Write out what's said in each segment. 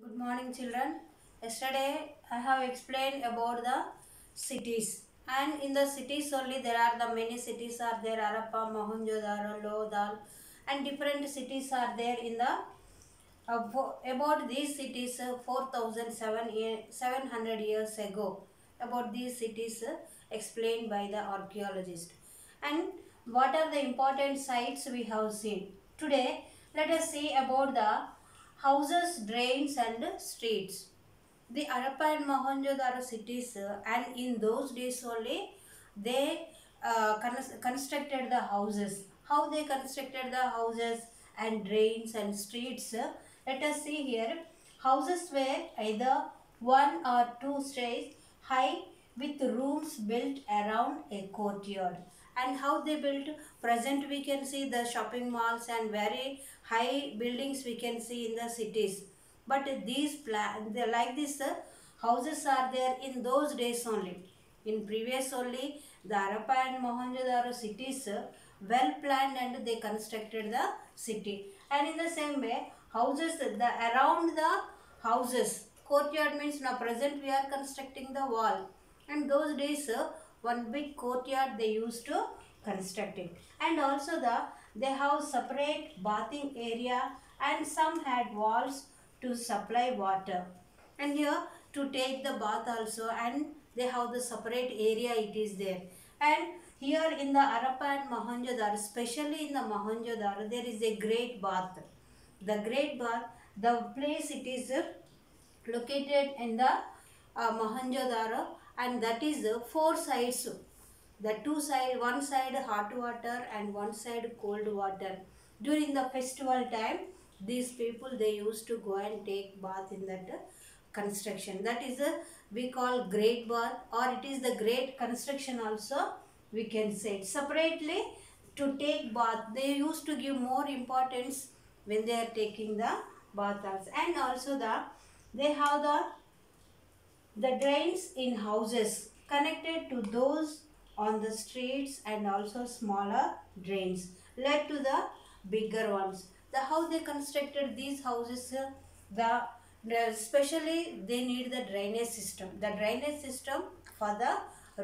Good morning, children. Yesterday I have explained about the cities, and in the cities only there are the many cities are there. Harappa, Mohenjo-daro, Lodal, and different cities are there in the about these cities 4,700 years ago. About these cities explained by the archaeologist, and what are the important sites we have seen today. Let us see about the houses, drains, and streets. The Harappa and Mohenjo-daro cities, and in those days only, they constructed the houses. How they constructed the houses and drains and streets? Let us see here. Houses were either one or two stories high with rooms built around a courtyard. And how they built? Present we can see the shopping malls and very high buildings we can see in the cities, but these like this houses are there in those days only. In previous only, the Harappa and Mohenjo-daro cities well planned and they constructed the city. And in the same way, houses, the around the houses, courtyard means now present we are constructing the wall. And those days, one big courtyard they used to construct it. And also they have separate bathing area, and some had walls to supply water, and here to take the bath also, and they have the separate area it is there. And here in the Harappa and Mohenjo-daro, especially in the Mohenjo-daro, there is a great bath. The great bath, the place it is located in the Mohenjo-daro, and that is four sides. The two side, one side hot water and one side cold water. During the festival time, these people they used to go and take bath in that construction. That is a we call great bath, or it is the great construction also we can say it. Separately to take bath, they used to give more importance when they are taking the baths. And also they have the drains in houses connected to those on the streets, and also smaller drains led to the bigger ones. The how they constructed these houses, especially they need the drainage system. The drainage system for the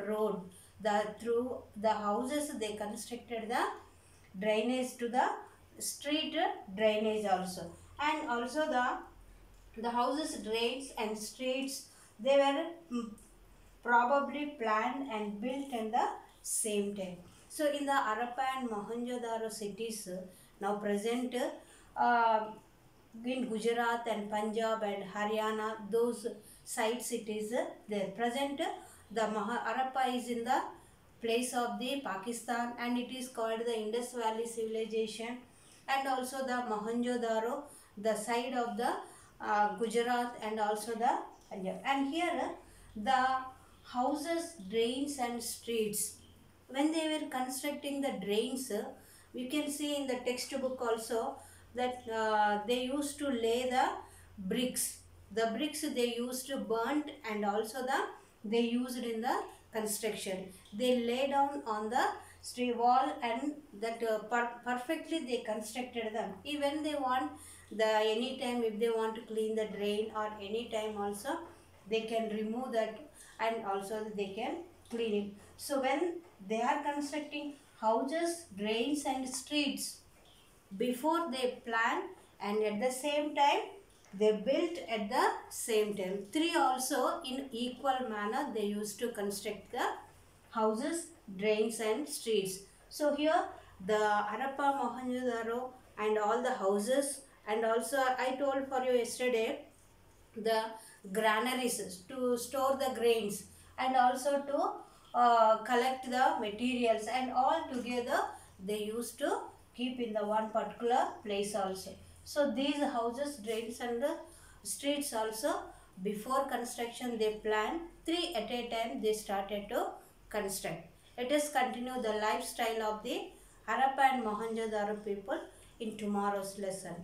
road. The through the houses they constructed the drainage to the street drainage also. And also the houses, drains and streets, they were probably planned and built in the same time. So in the Harappa and Mohenjo-daro cities, now present in Gujarat and Punjab and Haryana, those side cities, there present the Harappa is in the place of the Pakistan, and it is called the Indus Valley civilization. And also the Mohenjo-daro, the side of the Gujarat and also the Punjab. And here the houses, drains and streets, when they were constructing the drains, we can see in the textbook also that they used to lay the bricks. The bricks they used to burnt, and also they used in the construction. They lay down on the street wall, and that perfectly they constructed them. Even they want the anytime if they want to clean the drain, or anytime also they can remove that, and also they can clean it. So when they are constructing houses, drains and streets, before they plan, and at the same time they built at the same time. Three also in equal manner they used to construct the houses, drains and streets. So here the Harappa, Mohenjo-daro and all the houses, and also I told for you yesterday the granaries to store the grains, and also to collect the materials, and all together they used to keep in the one particular place also. So these houses, drains and the streets also, before construction they plan, three at a time they started to construct. Let us continue the lifestyle of the Harappa and Mohenjo-daro people in tomorrow's lesson.